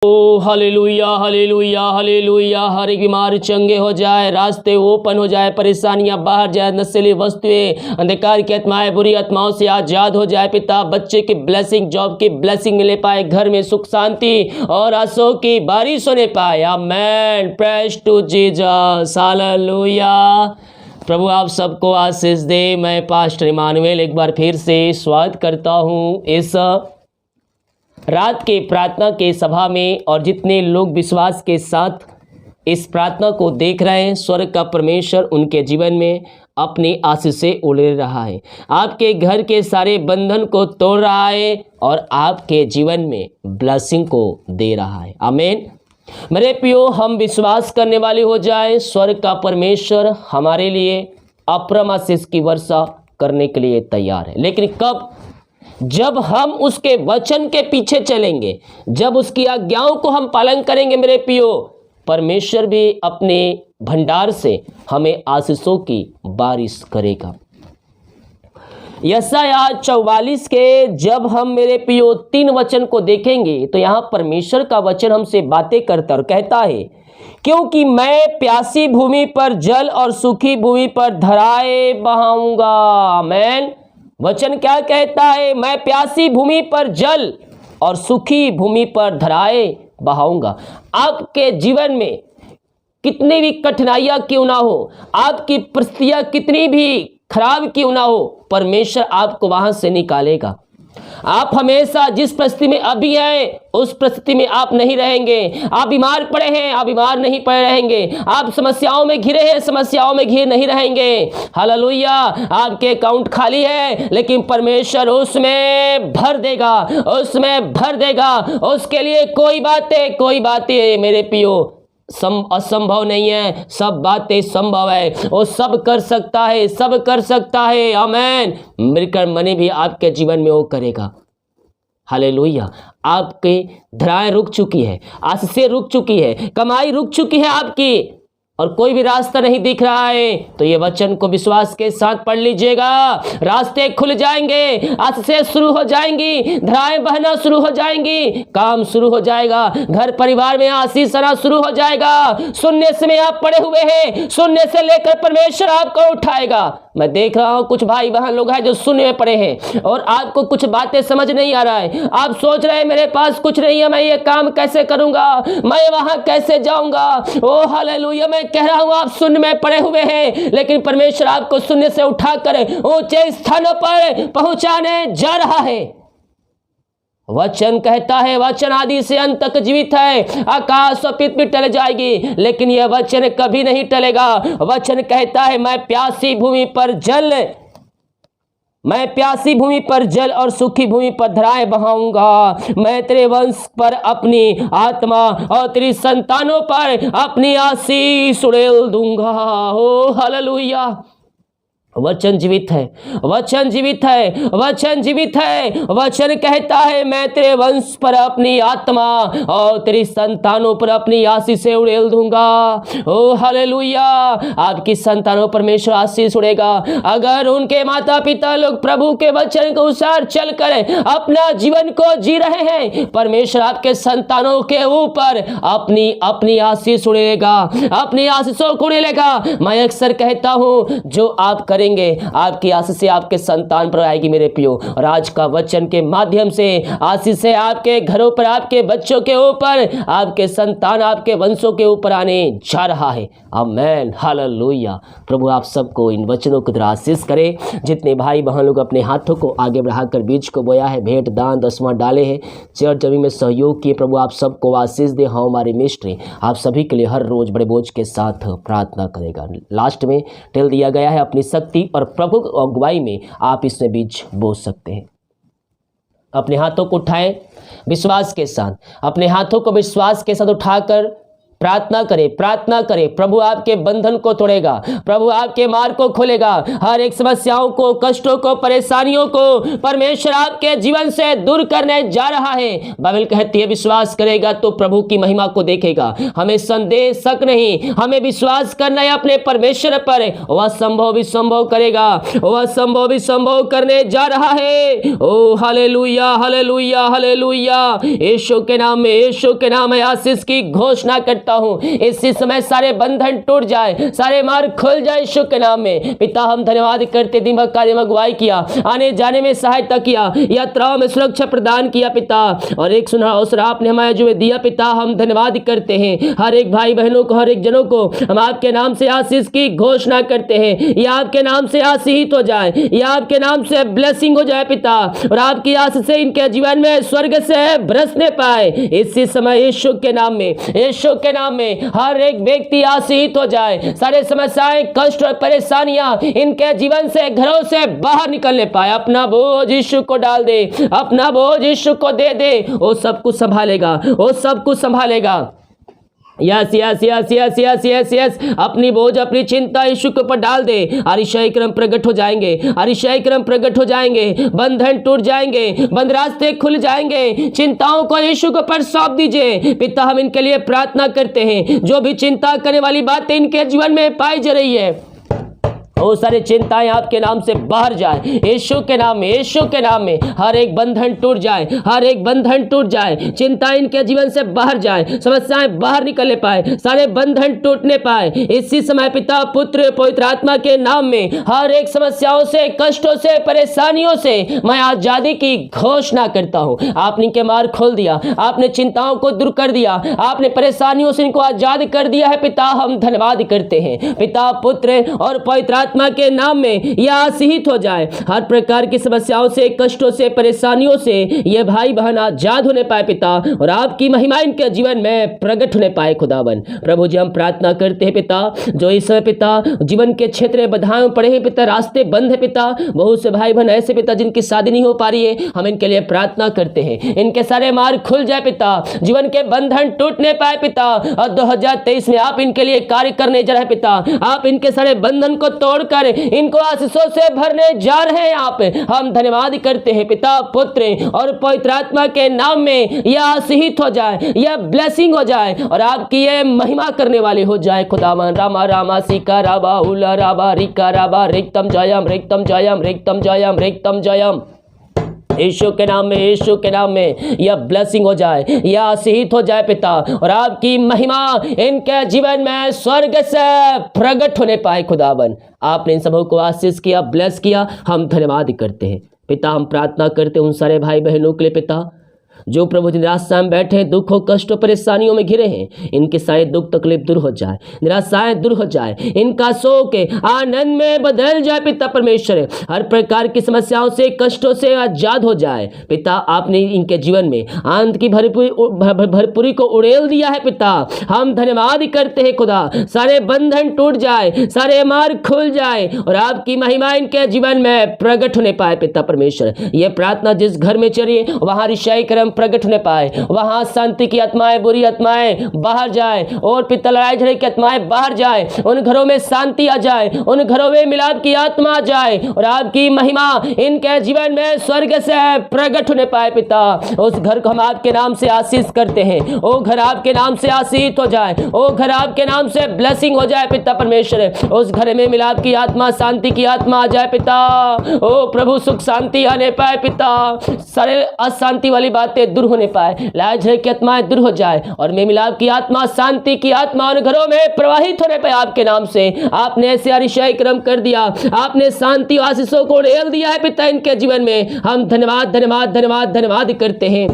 ओ hallelujah hallelujah hallelujah. हर एक बीमार चंगे हो जाए, रास्ते ओपन हो जाए, परेशानियां बाहर जाए, नशीली वस्तुएं, अंधकार की आत्माएं, बुरी आत्माओं से आजाद हो जाए। पिता, बच्चे की ब्लेसिंग, जॉब की ब्लेसिंग मिले पाए, घर में सुख शांति और आंसुओं की बारिश होने पाए। Amen. Praise to Jesus. Hallelujah. प्रभु आप सबको आशीष दे। मैं पास्टर इमानुएल एक बार फिर से स्वागत करता हूँ इस रात के प्रार्थना के सभा में। और जितने लोग विश्वास के साथ इस प्रार्थना को देख रहे हैं, स्वर्ग का परमेश्वर उनके जीवन में अपनी आशीषें उड़े रहा है, आपके घर के सारे बंधन को तोड़ रहा है और आपके जीवन में ब्लेसिंग को दे रहा है। आमीन। मेरे प्रियो, हम विश्वास करने वाले हो जाए, स्वर्ग का परमेश्वर हमारे लिए अपरम आशीष की वर्षा करने के लिए तैयार है। लेकिन कब? जब हम उसके वचन के पीछे चलेंगे, जब उसकी आज्ञाओं को हम पालन करेंगे। मेरे प्रियो, परमेश्वर भी अपने भंडार से हमें आशीषों की बारिश करेगा। यशायाह 44 के जब हम मेरे प्रियो 3 वचन को देखेंगे तो यहाँ परमेश्वर का वचन हमसे बातें करता और कहता है, क्योंकि मैं प्यासी भूमि पर जल और सूखी भूमि पर धाराएं बहाऊंगा। आमीन। वचन क्या कहता है? मैं प्यासी भूमि पर जल और सूखी भूमि पर धाराएं बहाऊंगा। आपके जीवन में कितनी भी कठिनाइयां क्यों ना हो, आपकी परिस्थितियां कितनी भी खराब क्यों ना हो, परमेश्वर आपको वहां से निकालेगा। आप हमेशा जिस परिस्थिति में अभी हैं उस परिस्थिति में आप नहीं रहेंगे। आप बीमार पड़े हैं, आप बीमार नहीं पड़े रहेंगे। आप समस्याओं में घिरे हैं, समस्याओं में घिरे नहीं रहेंगे। हालेलुया। आपके अकाउंट खाली है, लेकिन परमेश्वर उसमें भर देगा, उसमें भर देगा। उसके लिए कोई बातें मेरे प्रियो असंभव नहीं है, सब बातें संभव है। वो सब कर सकता है, सब कर सकता है। आमीन। मिलकर मनी भी आपके जीवन में वो करेगा। हालेलुया। आपके धाराएं रुक चुकी है, आशीषें रुक चुकी है, कमाई रुक चुकी है आपकी, और कोई भी रास्ता नहीं दिख रहा है, तो ये वचन को विश्वास के साथ पढ़ लीजिएगा। रास्ते खुल जाएंगे, आशीषें शुरू हो जाएंगी, धाराएं बहना शुरू हो जाएंगी, काम शुरू हो जाएगा, घर परिवार में आशीष आना शुरू हो जाएगा। शून्य से में आप पड़े हुए हैं, शून्य से लेकर परमेश्वर आपको उठाएगा। मैं देख रहा हूं कुछ भाई बहन लोग हैं जो शून्य में पड़े हैं और आपको कुछ बातें समझ नहीं आ रहा है। आप सोच रहे हैं मेरे पास कुछ नहीं है, मैं ये काम कैसे करूंगा, मैं वहां कैसे जाऊंगा। ओ हालेलुया। मैं कह रहा हूं आप शून्य में पड़े हुए हैं, लेकिन परमेश्वर आपको शून्य से उठाकर ऊंचे स्थानों पर पहुंचाने जा रहा है। वचन कहता है, वचन आदि से अंत तक जीवित है। आकाश और पृथ्वी टल जाएगी, लेकिन यह वचन कभी नहीं टलेगा। वचन कहता है, मैं प्यासी भूमि पर जल और सूखी भूमि पर धाराएं बहाऊंगा। मैं तेरे वंश पर अपनी आत्मा और तेरी संतानों पर अपनी आशीष उड़ेल दूंगा। ओ हालेलुया। वचन जीवित है, वचन जीवित है, वचन जीवित है। वचन कहता है, मैं तेरे वंश पर अपनी आत्मा और तेरी संतानों पर अपनी आशीषें उड़ेल दूंगा। ओ हालेलुया। आपकी संतानों पर परमेश्वर आशीष उड़ेगा। अगर उनके माता पिता लोग प्रभु के वचन के अनुसार चलकर अपना जीवन को जी रहे हैं, परमेश्वर आपके संतानों के ऊपर अपनी आशीष उड़ेगा, अपनी आशीषों को उड़ेगा। मैं अक्सर कहता हूं, जो आप करेंगे आपकी आशीष आपके संतान पर आएगी मेरे प्रियो। और आज का वचन के माध्यम से आशीष आपके घरों पर, आपके बच्चों के ऊपर, आपके संतान, आपके वंशों के ऊपर आने जा रहा है। आमीन। हालेलुया। प्रभु आप सबको इन वचनों की तरह आशीष करे। जितने भाई बहन लोग अपने हाथों को आगे बढ़ाकर बीज को बोया है, भेंट दान दसवां डाले हैं, चर्च जमीन में सहयोग किए, प्रभु आप सबको आशीष दे। हाँ, हमारे मिस्ट्री आप सभी के लिए हर रोज बड़े बोझ के साथ प्रार्थना करेगा। लास्ट में टेल दिया गया है, अपनी शक्ति और प्रभु अगुवाई में आप इसमें बीज बो सकते हैं। अपने हाथों को उठाएं विश्वास के साथ, अपने हाथों को विश्वास के साथ उठाकर प्रार्थना करें, प्रार्थना करें। प्रभु आपके बंधन को तोड़ेगा, प्रभु आपके मार्ग को खोलेगा। हर एक समस्याओं को, कष्टों को, परेशानियों को परमेश्वर आपके जीवन से दूर करने जा रहा है। बाइबल कहती है विश्वास करेगा तो प्रभु की महिमा को देखेगा। हमें संदेह शक नहीं, हमें विश्वास करना है अपने परमेश्वर पर। वह संभव भी संभव करेगा, वह संभव भी संभव करने जा रहा है। ओ हालेलुया, हालेलुया, हालेलुया। यीशु के नाम में, यीशु के नाम में आशीष की घोषणा करता हूं। इसी समय सारे बंधन टूट जाए, सारे मार्ग खुल जाए यीशु के नाम में। पिता हम धन्यवाद करते, दिन भर कार्य में अगुवाई किया, आने जाने में सहायता किया, यात्राओं में सुरक्षा प्रदान किया पिता, और एक सुना अवसर आपने हमारे जो दिया पिता, हम धन्यवाद करते हैं। हर एक भाई बहनों को, हर एक जनों को हम आपके नाम से आशीष की घोषणा करते हैं। यह आपके नाम से आशीषित हो जाए, यह आपके नाम से ब्लेसिंग हो जाए पिता, और आपकी आशीष से इनके जीवन में स्वर्ग से बरसने पाए इसी समय यीशु के नाम में, यीशु के नाम में हर एक व्यक्ति आशीषित हो जाए। सारे समस्याएं, कष्ट और परेशानियां इनके जीवन से, घरों से बाहर निकलने पाए। अपना बोझ यीशु को डाल दे, अपना बोझ यीशु को दे दे, वो सब कुछ संभालेगा, वो सब कुछ संभालेगा। Yes yes yes yes yes yes yes, अपनी बोझ, अपनी चिंता यीशु के ऊपर डाल दे। अतिशय क्रम प्रकट हो जाएंगे, अतिशय क्रम प्रकट हो जाएंगे, बंधन टूट जाएंगे, बंद रास्ते खुल जाएंगे। चिंताओं को यीशु के ऊपर सौंप दीजिए पिता। हम इनके लिए प्रार्थना करते हैं, जो भी चिंता करने वाली बातें इनके जीवन में पाई जा रही है, वो सारी चिंताएं आपके नाम से बाहर जाए यीशु के नाम में, यीशु के नाम में। हर एक बंधन टूट जाए, हर एक बंधन टूट जाए, चिंता इनके जीवन से बाहर जाए, समस्याएं बाहर निकलने पाए, सारे बंधन टूटने पाए इसी समय पिता, पुत्र, पवित्र आत्मा के नाम में। हर एक समस्याओं से, कष्टों से, परेशानियों से मैं आजादी की घोषणा करता हूं। आपने इनके मार्ग खोल दिया, आपने चिंताओं को दूर कर दिया, आपने परेशानियों से इनको आजाद कर दिया है पिता। हम धन्यवाद करते हैं पिता, पुत्र और पवित्र आत्मा के नाम में। यह आशीषित हो जाए, हर प्रकार की समस्याओं से, कष्टों से, परेशानियों से ये भाई बहन आजाद होने पाए पिता, और आपकी महिमा इनके जीवन में प्रकट होने पाए खुदावन। प्रभु जी हम प्रार्थना करते हैं पिता, जो इस समय पिता जीवन के क्षेत्र में बाधाएं पड़े हैं पिता, रास्ते बंद है पिता, बहुत से भाई बहन ऐसे पिता जिनकी शादी नहीं हो पा रही है, हम इनके लिए प्रार्थना करते हैं, इनके सारे मार्ग खुल जाए पिता, जीवन के बंधन टूटने पाए पिता। और 2023 में आप इनके लिए कार्य करने जा रहे हैं पिता, आप इनके सारे बंधन को तोड़कर इनको आशीषों से भरने जा रहे हैं आप। हम धन्यवाद करते हैं पिता, पुत्र और पवित्र आत्मा के नाम में। यह आशीषित हो जाए, यह ब्लेसिंग हो जाए, और आपकी ये महिमा करने वाले हो जाए खुदावन। रामा रामा सीका राबा उला राबा रिका राबा रिक्तम जयम, रिक्तम जयम, रिक्तम जयम, रिक्तम जयम। यीशु के नाम में, यीशु के नाम में यह ब्लेसिंग हो जाए, यह आशीषित हो जाए पिता, और आपकी महिमा इनके जीवन में स्वर्ग से प्रकट होने पाए खुदावन। आपने इन सबों को आशीष किया, ब्लेस किया, हम धन्यवाद करते हैं पिता। हम प्रार्थना करते हैं उन सारे भाई बहनों के लिए पिता, जो प्रभु निराशा में बैठे हैं, दुखों, कष्टों, परेशानियों में घिरे हैं, इनके सारे दुख तकलीफ दूर हो जाए, निराशाएं दूर हो जाए, इनका शोक आनंद में बदल जाए पिता परमेश्वर। हर प्रकार की समस्याओं से, कष्टों से आजाद हो जाए पिता। आपने इनके जीवन में आनंद की भरपूरी को उड़ेल दिया है पिता। हम धन्यवाद करते हैं खुदा, सारे बंधन टूट जाए, सारे मार्ग खुल जाए, और आपकी महिमा इनके जीवन में प्रकट होने पाए पिता परमेश्वर। ये प्रार्थना जिस घर में चलिए वहां ऋषि कर्म प्रकट होने पाए, वहां शांति की आत्माएं, बुरी आत्माएं बाहर जाए, और पिता लड़ाई झगड़े की आत्माएं बाहर जाए, उन घरों में शांति आ जाए, उन घरों में मिलाप की आत्मा आ जाए, और आपकी महिमा इनके जीवन में स्वर्ग से प्रकट होने पाए पिता। उस घर को हम आपके नाम से आशीष करते हैं, वो घर आपके नाम से आशीष हो जाए, वो घर आपके नाम से ब्लेसिंग हो जाए पिता परमेश्वर। उस घर में मिलाप की आत्मा, शांति की आत्मा आ जाए पिता। ओ प्रभु सुख शांति आने पाए पिता, सारे अशांति वाली बातें दूर होने पाए, लाज की आत्माएं दूर हो जाए, और में मिलाप की आत्मा, शांति की आत्मा उन घरों में प्रवाहित होने पाए आपके नाम से। आपने ऐसे अतिशय कर्म कर दिया, आपने शांति और आशीषों को उड़ेल दिया है पिता इनके जीवन में। हम धन्यवाद धन्यवाद धन्यवाद धन्यवाद करते हैं।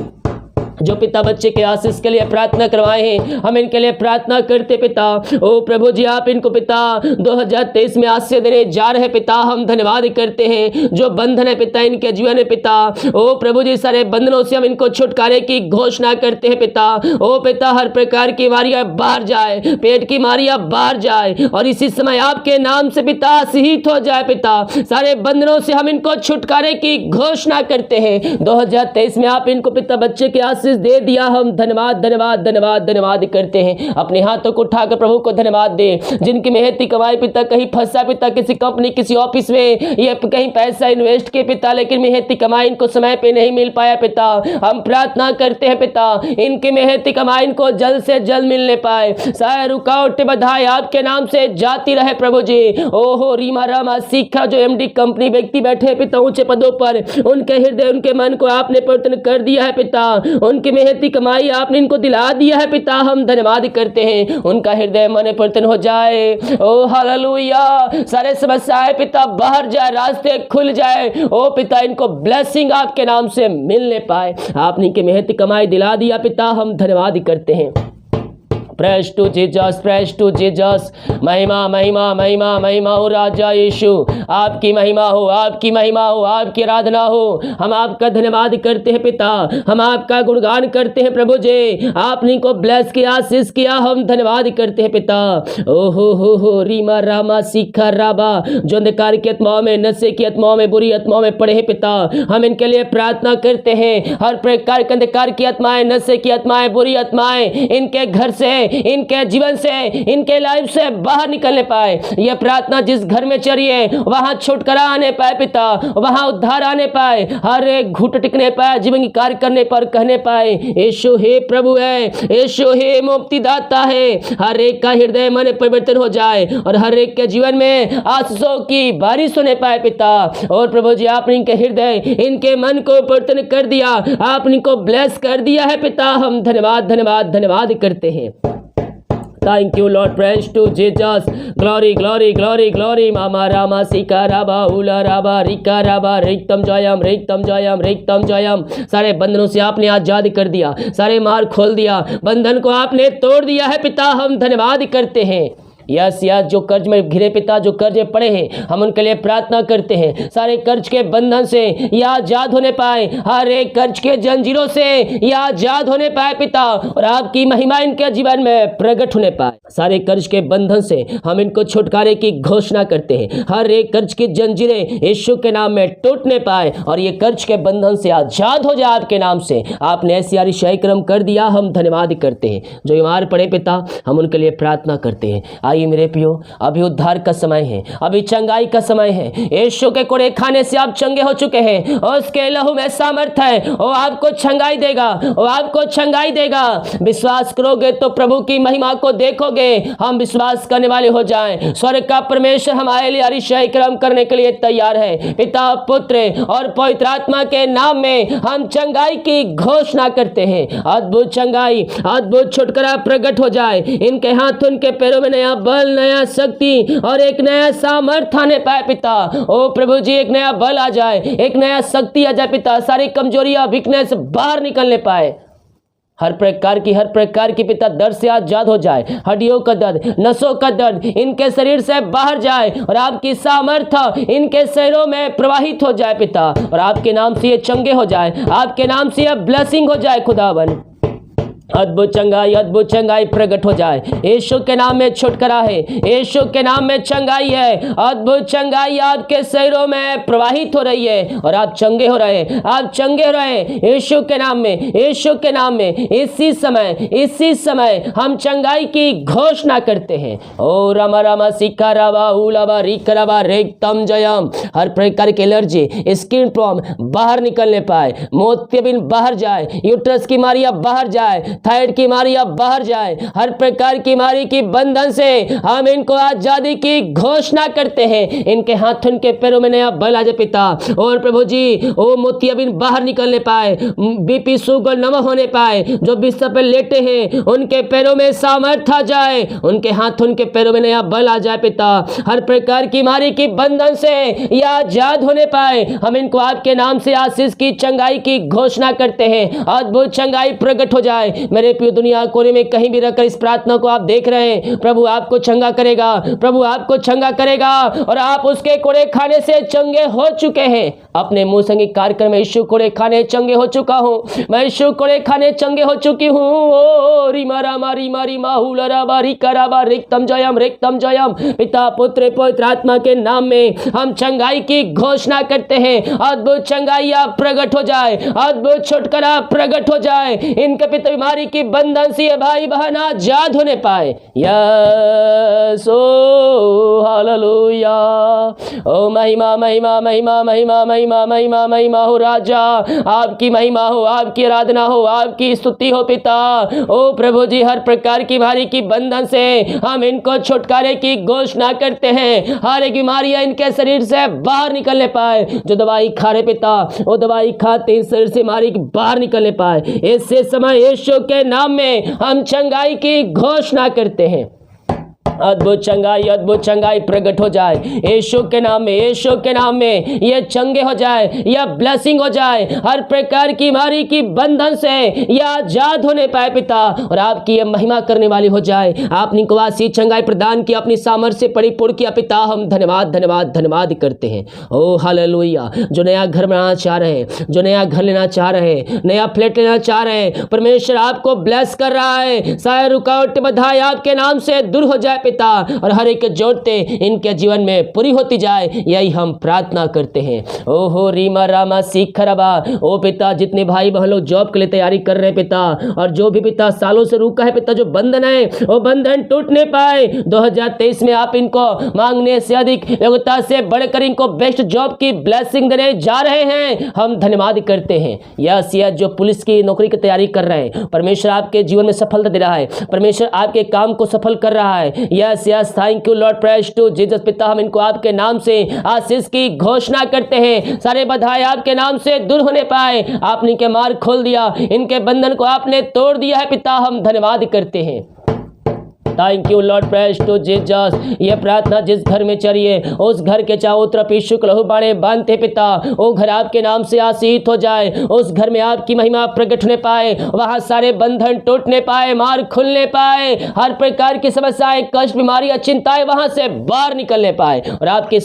जो पिता बच्चे के आशीष के लिए प्रार्थना करवाए हैं, हम इनके लिए प्रार्थना करते पिता। ओ प्रभु जी आप इनको पिता 2023 में आशीष देने जा रहे पिता, हम धन्यवाद करते हैं। जो बंधन है पिता इनके जीवन में पिता, ओ प्रभु जी सारे बंधनों से हम इनको छुटकारे की घोषणा करते हैं पिता। ओ पिता हर प्रकार की बीमारियां बाहर जाए, पेट की बीमारियां बाहर जाए, और इसी समय आपके नाम से पिता आशीषित हो जाए पिता। सारे बंधनों से हम इनको छुटकारे की घोषणा करते हैं। 2023 में आप इनको पिता बच्चे के आशीष आशीष दे दिया, हम धन्यवाद धन्यवाद धन्यवाद धन्यवाद करते हैं। अपने हाथों को उठाकर प्रभु को धन्यवाद दे। जिनकी मेहनती कमाई पिता कहीं फंसा पिता, किसी कंपनी किसी ऑफिस में, ये कहीं पैसा इन्वेस्ट के पिता, लेकिन मेहनती कमाई इनको समय पे नहीं मिल पाया पिता, हम प्रार्थना करते हैं पिता इनकी मेहनती कमाई इनको जल्द से जल्द मिलने पाए। सारे रुकावट बधाई आपके नाम से जाती रहे प्रभु जी। ओहो रीमा रामा सीखा जो एमडी कंपनी व्यक्ति बैठे पिता ऊंचे पदों पर, उनके हृदय उनके मन को आपने परिवर्तन कर दिया है पिता, उनकी मेहनती कमाई आपने इनको दिला दिया है पिता, हम धन्यवाद करते हैं। उनका हृदय मन परिवर्तन हो जाए। ओ हालेलुया। सारे समस्याएं पिता बाहर जाए, रास्ते खुल जाए। ओ पिता इनको ब्लेसिंग आपके नाम से मिलने पाए। आपने इनकी मेहनती कमाई दिला दिया पिता, हम धन्यवाद करते हैं। Praise to Jesus, praise to Jesus. महिमा महिमा महिमा महिमा हो राजा यीशु, आपकी महिमा हो, आपकी महिमा हो, आपकी आराधना हो। हम आपका धन्यवाद करते हैं पिता, हम आपका गुणगान करते हैं प्रभु जी। आपने को ब्लेस किया, आशीष किया, हम धन्यवाद करते हैं पिता। ओहो हो रीमा रामा सीखा राबा, जो अंधकार की आत्माओं में, नशे की आत्माओं में, बुरी आत्माओं में पड़े हैं पिता, हम इनके लिए प्रार्थना करते हैं। हर प्रकार के अंधकार की आत्माएं, नशे की आत्माएं, बुरी आत्माएं इनके घर से, इनके जीवन से, इनके लाइफ से बाहर निकलने पाए। यह प्रार्थना जिस घर में चलिए वहां छुटकारा आने पाए पिता, वहां उद्धार आने पाए, हर एक घुट टिकने पाए, जीवन की कार्य करने पर कहने पाए यीशु हे प्रभु है, यीशु हे मुक्तिदाता है। हर एक का हृदय मन परिवर्तन हो जाए और हर एक के जीवन में आशीषों की बारिश होने पाए पिता। और प्रभु जी आपने इनके हृदय, इनके मन को परिवर्तन कर दिया, आपने इनको ब्लेस कर दिया है पिता, हम धन्यवाद धन्यवाद धन्यवाद करते हैं। Thank you Lord, praise to Jesus, glory glory glory glory। Mama Rama caeca राबा उला राबा रिका राबा रिक्तम जयम रिक्तम जयम रिक्तम जयम। सारे बंधनों से आपने आजाद कर दिया, सारे मार्ग खोल दिया, बंधन को आपने तोड़ दिया है पिता, हम धन्यवाद करते हैं। यस यस, जो कर्ज में घिरे पिता, जो कर्ज में पड़े हैं, हम उनके लिए प्रार्थना करते हैं। सारे कर्ज के बंधन से या आजाद होने पाए, हर एक कर्ज के जंजीरों से या आजाद होने पाए पिता, और आपकी महिमा इनके जीवन में प्रकट होने पाए। सारे कर्ज के बंधन से हम इनको छुटकारे की घोषणा करते हैं। हर एक कर्ज की जंजीरें यीशु के नाम में टूटने पाए और ये कर्ज के बंधन से आजाद हो जाए आपके नाम से। आपने ऐसी आशीष क्रम कर दिया, हम धन्यवाद करते हैं। जो बीमार पड़े पिता, हम उनके लिए प्रार्थना करते हैं। आइए मेरे प्रियो, अभी उद्धार का समय है, अभी चंगाई का समय है। यीशु के कोड़े खाने से आप चंगे हो चुके हैं और उसके लहू में सामर्थ है, वो आपको चंगाई देगा, वो आपको चंगाई देगा। विश्वास करोगे तो प्रभु की महिमा को देखोगे। हम विश्वास करने वाले हो जाएं। स्वर्ग का परमेश्वर हमारे लिए अतिशय क्रम करने के लिए तैयार है। पिता, पुत्र और पवित्र आत्मा के नाम में हम चंगाई की घोषणा करते हैं। अद्भुत चंगाई, अद्भुत छुटकारा प्रकट हो जाए। इनके हाथ, उनके पैरों में नया बल, नया शक्ति और एक नया सामर्थ्य आने पाए पिता। ओ प्रभु जी, एक नया बल आ जाए, एक नया शक्ति आ जाए पिता। सारी कमजोरियां, वीकनेस बाहर निकलने पाए। हर प्रकार की पिता दर्द से आजाद हो जाए। हड्डियों का दर्द, नसों का दर्द इनके शरीर से बाहर जाए और आपकी सामर्थ्य इनके शरीरों में प्रवाहित हो जाए पिता। और आपके नाम से ये चंगे हो जाए, आपके नाम से ये ब्लेसिंग हो जाए खुदावन। अद्भुत चंगाई प्रकट हो जाए। यीशु के नाम में छुटकारा है, यीशु के नाम में चंगाई है। अद्भुत चंगाई आपके शरीरों में प्रवाहित हो रही है और आप चंगे हो रहे हैं, आप चंगे हो रहे हैं यीशु के नाम में, यीशु के नाम में। इसी समय हम चंगाई की घोषणा करते हैं। ओ रामा रामा सीखा रावा उलावा रिकरावा रेक्तम जयम। हर प्रकार की एलर्जी, स्किन प्रॉब्लम बाहर निकलने पाए, मोतियाबिंद बाहर जाए, यूट्रस की बीमारियां बाहर जाए, थायराइड की बीमारियां बाहर जाए। हर प्रकार की बीमारी की बंधन से हम इनको आजादी की घोषणा करते हैं। इनके हाथ, उनके पैरों में नया बल आ जाए पिता। और प्रभु जी, ओ मोतियाबिंद बाहर निकलने पाए, बीपी शुगर नम होने पाए। जो बिस्तर पर लेटे हैं उनके पैरों में सामर्थ्य आ जाए, उनके हाथ, उनके पैरों में नया बल आ जाए पिता। हर प्रकार की बीमारी की बंधन से या आजाद होने पाए। हम इनको आपके नाम से आशीष की चंगाई की घोषणा करते हैं। अद्भुत चंगाई प्रकट हो जाए। मेरे प्रिय दुनिया कोने में कहीं भी रहकर इस प्रार्थना को आप देख रहे हैं, प्रभु आपको चंगा करेगा, प्रभु आपको चंगा करेगा और आप उसके कोड़े खाने से चंगे हो चुके हैं। अपने मुंह संगीत कार्यक्रम में यीशु कोड़े खाने चंगे हो चुका हूं, मैं यीशु कोड़े खाने चंगे हो चुकी हूं। ओ रीमा रामा रीमा रीमा हुलराबा रिकराबा रिक्तम जयम। पिता पुत्र पवित्र आत्मा के नाम में हम चंगाई की घोषणा करते हैं। अद्भुत चंगाई आप प्रकट हो जाए, अद्भुत छुटकारा प्रकट हो जाए। इनके पिता बीमारी की बंधन से भाई बहन आजाद होने पाए। यस ओ हालेलुया। ओ महिमा महिमा महिमा महिमा महिमा महिमा महिमा हो राजा, आपकी महिमा हो, आपकी आराधना हो, आपकी स्तुति हो पिता। ओ प्रभु जी, हर प्रकार की बीमारी की बंधन से हम इनको छुटकारे की घोषणा करते हैं। हर एक बीमारियां इनके शरीर से बाहर निकलने पाए। जो दवाई खा रहे पिता, वो दवाई खाते शरीर से बीमारी बाहर निकलने पाए। इससे समय यीशु के नाम में हम चंगाई की घोषणा करते हैं। अद्भुत चंगाई प्रकट हो जाए यीशु के नाम में, यीशु के नाम में ये चंगे हो जाए, यह ब्लेसिंग हो जाए। हर प्रकार की बीमारी की बंधन से यह आजाद होने पाए पिता, और आपकी यह महिमा करने वाली हो जाए। आपने इनको वासी चंगाई प्रदान की, अपनी सामर्थ्य से परिपूर्ण किया पिता। हम धन्यवाद धन्यवाद धन्यवाद करते हैं। ओ हालेलुया। जो नया घर बनाना चाह रहे हैं, जो नया घर लेना चाह रहे हैं, नया फ्लैट लेना चाह रहे हैं, परमेश्वर आपको ब्लेस कर रहा है। सारे रुकावट बधाई आपके नाम से दूर हो जाए पिता, और हर एक जोड़ते इनके जीवन में पूरी होती जाए, यही हम प्रार्थना करते हैं। ओहो रीमा रामा सीखरबा। ओ पिता, जितने भाई बहन लोग जॉब के लिए तैयारी कर रहे हैं पिता, और जो भी पिता सालों से रुका है पिता, जो बंधन है वो बंधन टूटने पाए। 2023 में आप इनको मांगने से अधिक, योग्यता से बढ़कर इनको बेस्ट जॉब की ब्लेसिंग देने जा रहे हैं। हम धन्यवाद करते हैं। यस जो पुलिस की नौकरी की तैयारी कर रहे हैं, परमेश्वर आपके जीवन में सफलता दे रहा है, परमेश्वर आपके काम को सफल कर रहा है। Yes thank you Lord, praise to Jesus पिता। हम इनको आपके नाम से आशीष की घोषणा करते हैं। सारे बधाई आपके नाम से दूर होने पाए। आपने इनके मार्ग खोल दिया, इनके बंधन को आपने तोड़ दिया है पिता। हम धन्यवाद करते हैं। Thank you Lord, praise to Jesus. ये प्रार्थना जिस घर में चलिए, उस घर के चारों तरफ यीशु के लहू बाड़े बांधते पिता, वो घर आपके नाम से आशीष हो जाए। उस घर में आपकी महिमा प्रकट होने पाए, वहां सारे बंधन टूटने पाए, मार्ग खुलने पाए, हर प्रकार की समस्याएं, कष्ट, बीमारियां, चिंताएं वहां से बाहर निकलने पाए, और आपकी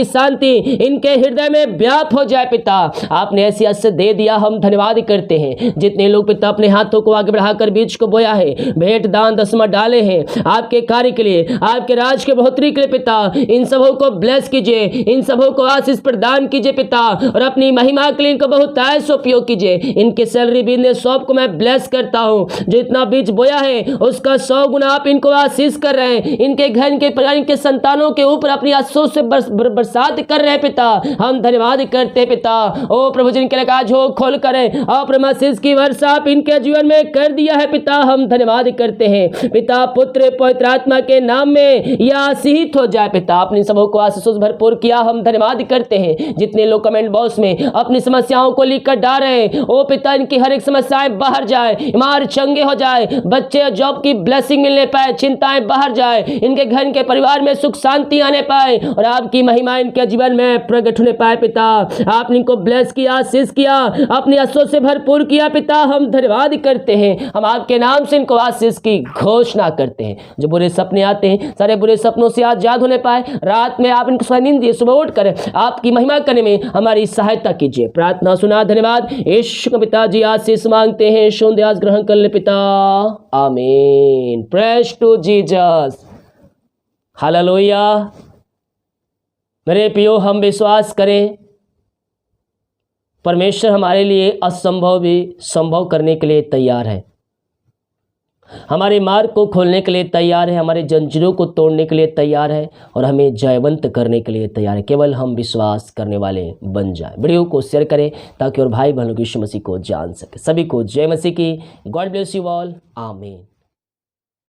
शांति इनके हृदय में व्याप्त हो जाए पिता। आपने ऐसी आशीष दे दिया, हम धन्यवाद करते हैं। जितने लोग पिता अपने हाथों को आगे बढ़ाकर बीज को बोया है, भेंट दान दसवां डाले हैं आपके कार्य के लिए, आपके राज के बढ़ोतरी के लिए पिता, इन सबों को ब्लेस कीजिए, इन सबों को आशीष प्रदान कीजिए पिता, और अपनी महिमा के लिए इनको बहुत ऐसे उपयोग कीजिए। इनके सैलरी बिजनेस सब को मैं ब्लेस करता हूं। जितना बीज बोया है उसका 100 गुना आप इनको आशीष कर रहे हैं। इनके घर, इनके परिवार, इनके संतानों के ऊपर अपनी आशीषों से बरसात कर रहे हैं पिता। हम धन्यवाद करते हैं पिता। ओ प्रभु, जिनके लिए आज हो खोल करें, आशीष की वर्षा आप इनके जीवन में कर दिया है पिता। हम धन्यवाद करते हैं पिता। पुत्र पवित्र आत्मा के नाम में यह आशीष हो जाए पिता। अपनी सबों को आशीषों से भरपूर किया, हम धन्यवाद करते हैं। जितने लोग कमेंट बॉक्स में अपनी समस्याओं को लिखकर डाल रहे हैं, ओ पिता, इनकी हर एक समस्याएं बाहर जाए, मार चंगे हो जाए, बच्चे जॉब की ब्लेसिंग मिलने पाए, चिंताएं बाहर जाए, इनके घर, इनके परिवार में सुख शांति आने पाए, और आपकी महिमा इनके जीवन में प्रकट होने पाए पिता। आपने इनको ब्लेस किया, आशीष किया, अपनी आशीषों से भरपूर किया पिता। हम धन्यवाद करते हैं। हम आपके नाम से इनको आशीष की घोषणा करते हैं। जो बुरे सपने आते हैं, सारे बुरे सपनों से आजाद होने पाए। रात में आप इनको नींद दिए, सुबह उठ कर आपकी महिमा करने में हमारी सहायता कीजिए। प्रार्थना सुना, धन्यवाद। यीशु पिताजी आशीष मांगते हैं, सुन आज ग्रहण कर ले पिता। आमीन। Praise to Jesus. हालेलुया। मेरे प्रियो, हम विश्वास करें परमेश्वर हमारे लिए असंभव भी संभव करने के लिए तैयार है। हमारे मार्ग को खोलने के लिए तैयार है, हमारे जंजीरों को तोड़ने के लिए तैयार है, और हमें जयवंत करने के लिए तैयार है। केवल हम विश्वास करने वाले बन जाए। वीडियो को शेयर करें ताकि और भाई बहनों यीशु मसीह को जान सके। सभी को जय मसीह की। God bless you all. आमीन।